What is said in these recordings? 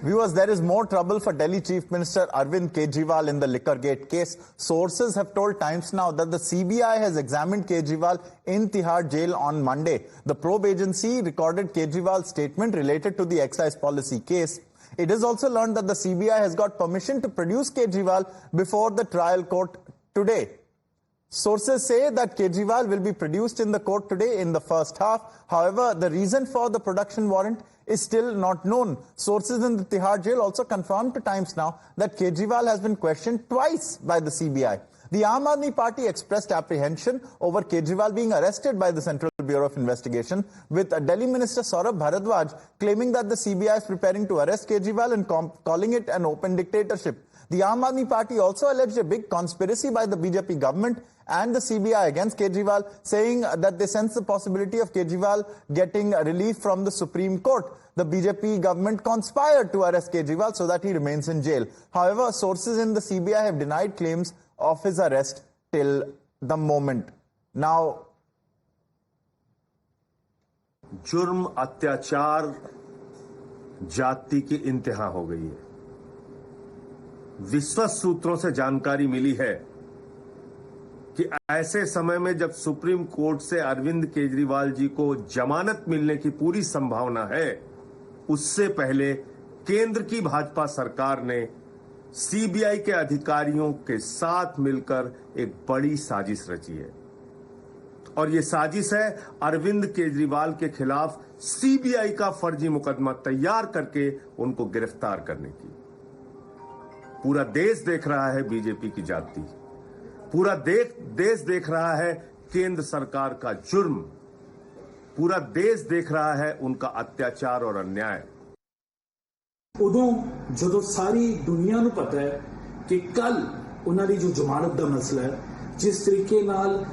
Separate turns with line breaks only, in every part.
Viewers, there is more trouble for Delhi Chief Minister Arvind Kejriwal in the Liquorgate case. Sources have told Times Now that the CBI has examined Kejriwal in Tihar jail on Monday. The probe agency recorded Kejriwal's statement related to the excise policy case. It is also learned that the CBI has got permission to produce Kejriwal before the trial court today. Sources say that Kejriwal will be produced in the court today in the first half. However, the reason for the production warrant is still not known. Sources in the Tihar jail also confirmed to Times Now that Kejriwal has been questioned twice by the CBI. The Aam Aadmi Party expressed apprehension over Kejriwal being arrested by the Central Bureau of Investigation, with Delhi Minister Saurabh Bharadwaj claiming that the CBI is preparing to arrest Kejriwal and calling it an open dictatorship. The Aam Aadmi Party also alleged a big conspiracy by the BJP government and the CBI against Kejriwal, saying that they sense the possibility of Kejriwal getting relief from the Supreme Court. The BJP government conspired to arrest Kejriwal so that he remains in jail. However, sources in the CBI have denied claims of his arrest till the moment. Now,
जुर्म अत्याचार जाति की इंतहा हो गई है। विश्वस्त सूत्रों से जानकारी मिली है कि ऐसे समय में जब सुप्रीम कोर्ट से अरविंद केजरीवाल जी को जमानत मिलने की पूरी संभावना है, उससे पहले केंद्र की भाजपा सरकार ने सीबीआई के अधिकारियों के साथ मिलकर एक बड़ी साजिश रची है। और ये साजिश है अरविंद केजरीवाल के खिलाफ सीबीआई का फर्जी मुकदमा तैयार करके उनको गिरफ्तार करने की। पूरा देश देख रहा है बीजेपी की जाति, पूरा देश देख रहा है केंद्र सरकार का जुर्म, पूरा देश देख रहा है उनका अत्याचार और अन्याय।
उदों जो सारी दुनिया ਨੂੰ पता है कि कल उन्होंने जो जमानत का मसला है, जिस तरीके नाल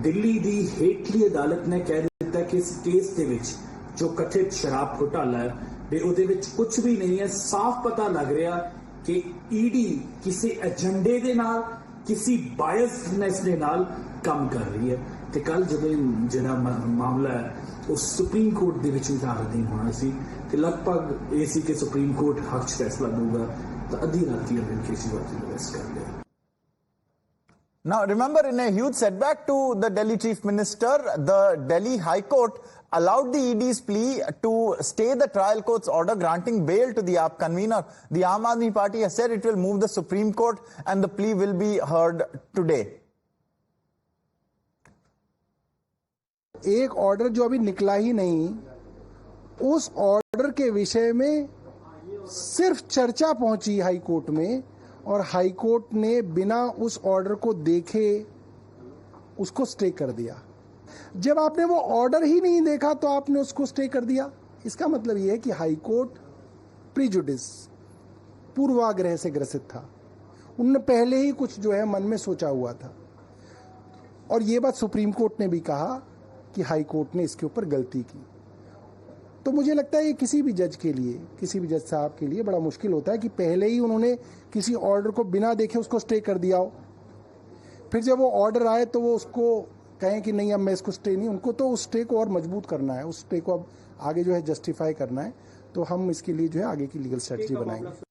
दिल्ली दी हेठली अदालत ने कह दिता कि इस केस दे विच जो कथित शराब घोटाला है ते उहदे विच कुछ भी नहीं है। साफ पता लग रहा कि ईडी किसी एजेंडे दे नाल, किसी बायसनेस दे नाल काम कर रही है। ते कल जब जिहड़ा मामला है उस सुप्रीम कोर्ट दे विच विचाराधीन होना सी ते लगभग ये सी कि सुप्रीम कोर्ट हक च फैसला दूगा तो अद्धी राती अरविंद केजरीवाल को अरेस्ट कर लिया।
Now, remember, in a huge setback to the Delhi Chief Minister, the Delhi High Court allowed the ED's plea to stay the trial court's order granting bail to the AAP convener. The Aam Aadmi Party has said it will move the Supreme Court and the plea will be heard today.
एक order जो अभी निकला ही नहीं, उस order के विषय में सिर्फ चर्चा पहुंची हाई कोर्ट में और हाई कोर्ट ने बिना उस ऑर्डर को देखे उसको स्टे कर दिया। जब आपने वो ऑर्डर ही नहीं देखा तो आपने उसको स्टे कर दिया। इसका मतलब यह है कि हाई कोर्ट प्रीजुडिस, पूर्वाग्रह से ग्रसित था। उन्होंने पहले ही कुछ जो है मन में सोचा हुआ था और ये बात सुप्रीम कोर्ट ने भी कहा कि हाई कोर्ट ने इसके ऊपर गलती की। तो मुझे लगता है ये किसी भी जज के लिए, किसी भी जज साहब के लिए बड़ा मुश्किल होता है कि पहले ही उन्होंने किसी ऑर्डर को बिना देखे उसको स्टे कर दिया हो, फिर जब वो ऑर्डर आए तो वो उसको कहें कि नहीं अब मैं इसको स्टे नहीं। उनको तो उस स्टे को और मजबूत करना है, उस स्टे को अब आगे जो है जस्टिफाई करना है। तो हम इसके लिए जो है आगे की लीगल स्ट्रेटजी बनाएंगे।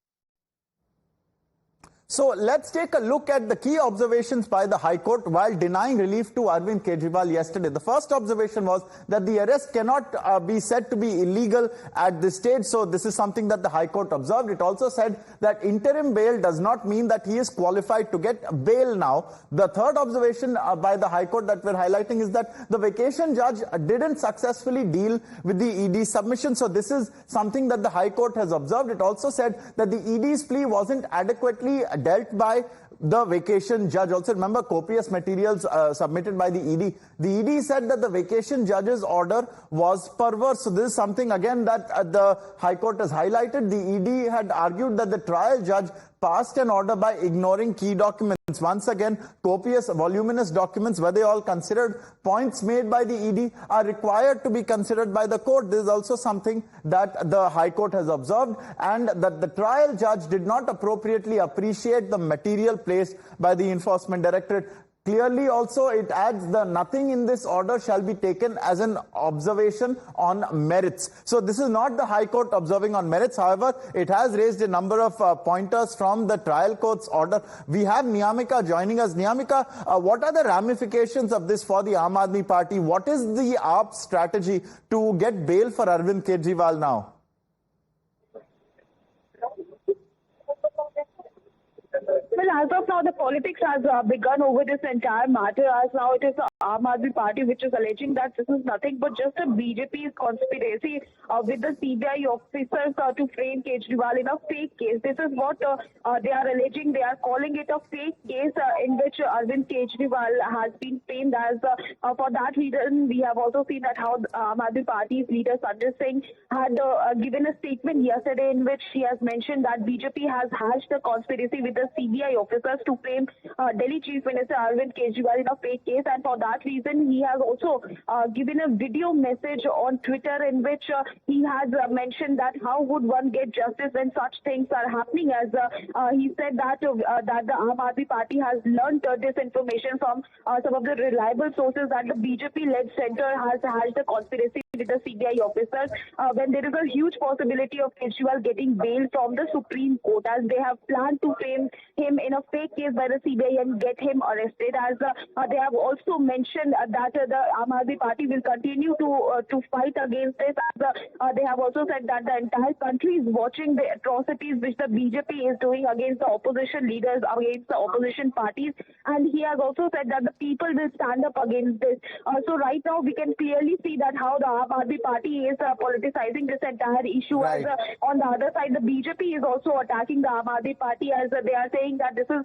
So let's take a look at the key observations by the High Court while denying relief to Arvind Kejriwal yesterday. The first observation was that the arrest cannot be said to be illegal at this stage. So this is something that the High Court observed. It also said that interim bail does not mean that he is qualified to get bail now. The third observation by the High Court that we're highlighting is that the vacation judge didn't successfully deal with the ED submission. So this is something that the High Court has observed. It also said that the ED's plea wasn't adequately dealt by the vacation judge. Also remember copious materials submitted by the ED. The ED said that the vacation judge's order was perverse. So this is something again that the High Court has highlighted. The ED had argued that the trial judge passed an order by ignoring key documents. Once again, copious, voluminous documents, were they all considered? Points made by the ED are required to be considered by the court. This is also something that the High Court has observed, and that the trial judge did not appropriately appreciate the material placed by the Enforcement Directorate. Clearly also it adds the nothing in this order shall be taken as an observation on merits. So this is not the High Court observing on merits. However, it has raised a number of pointers from the trial court's order. We have Niyamika joining us. Niyamika, what are the ramifications of this for the Aam Aadmi Party? What is the AAP strategy to get bail for Arvind Kejriwal now?
Well, as of now, the politics has begun over this entire matter. As now, it is the Aam Aadmi Party which is alleging that this is nothing but just a BJP's conspiracy with the CBI officers to frame Kejriwal in a fake case. This is what they are alleging. They are calling it a fake case in which Arvind Kejriwal has been framed as. For that reason, we have also seen that how Aam Aadmi Party's leader Sanjay Singh had given a statement yesterday in which he has mentioned that BJP has hatched a conspiracy with the CBI officers to frame Delhi Chief Minister Arvind Kejriwal in a fake case, and for that reason he has also given a video message on Twitter in which he has mentioned that how would one get justice when such things are happening, as he said that that the Aam Aadmi Party has learnt this information from some of the reliable sources that the BJP-led center has hatched a conspiracy with the CBI officers when there is a huge possibility of Kejriwal getting bail from the Supreme Court, as they have planned to frame him in a fake case by the CBI and get him arrested. As they have also mentioned that the Aam Aadmi Party will continue to fight against this. As they have also said that the entire country is watching the atrocities which the BJP is doing against the opposition leaders, against the opposition parties, and he has also said that the people will stand up against this. So right now we can clearly see that how the Aam Aadmi Party is politicizing this entire issue.
Right.
As on the other side, the BJP is also attacking the Aam Aadmi Party, as they are saying that this is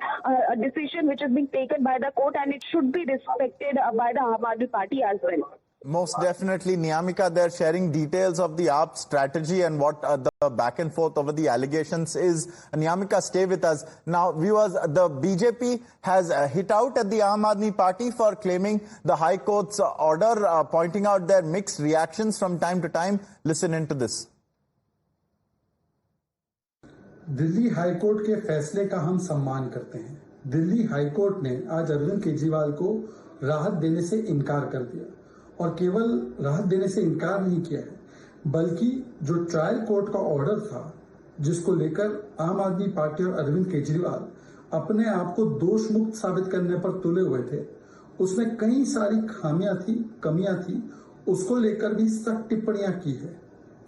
a decision which is being taken by the court and it should be respected by the Aam Aadmi Party as well.
Most definitely, Niyamika, they're sharing details of the AAP strategy and what the back and forth over the allegations is. Niyamika, stay with us. Now, viewers, the BJP has hit out at the Aam Aadmi Party for claiming the High Court's order, pointing out their mixed reactions from time to time. Listen into this.
Delhi high court के फैसले का हम सम्मान करते हैं। Delhi high court ने आज अरविंद केजरीवाल को राहत देने से इनकार कर दिया, और केवल राहत देने से इनकार नहीं किया है, बल्कि जो ट्रायल कोर्ट का ऑर्डर था जिसको लेकर आम आदमी पार्टी और अरविंद केजरीवाल अपने आप को दोष मुक्त साबित करने पर तुले हुए थे, उसमें कई सारी खामियां थी, कमियां थी, उसको लेकर भी सख्त टिप्पणियां की है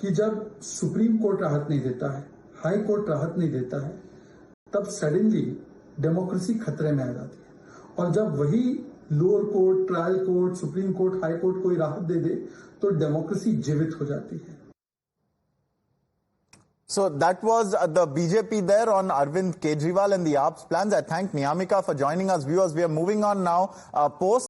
कि जब सुप्रीम कोर्ट राहत नहीं देता है, हाई कोर्ट राहत नहीं देता है, तब सडनली डेमोक्रेसी खतरे में आ जाती है, और जब वही lower court, trial court, supreme court, high court कोई राहत दे दे तो डेमोक्रेसी जीवित हो जाती है।
So that was the BJP there on Arvind Kejriwal and the AAP's plans. I thank Niyamika for joining us. Viewers, we are moving on now. Post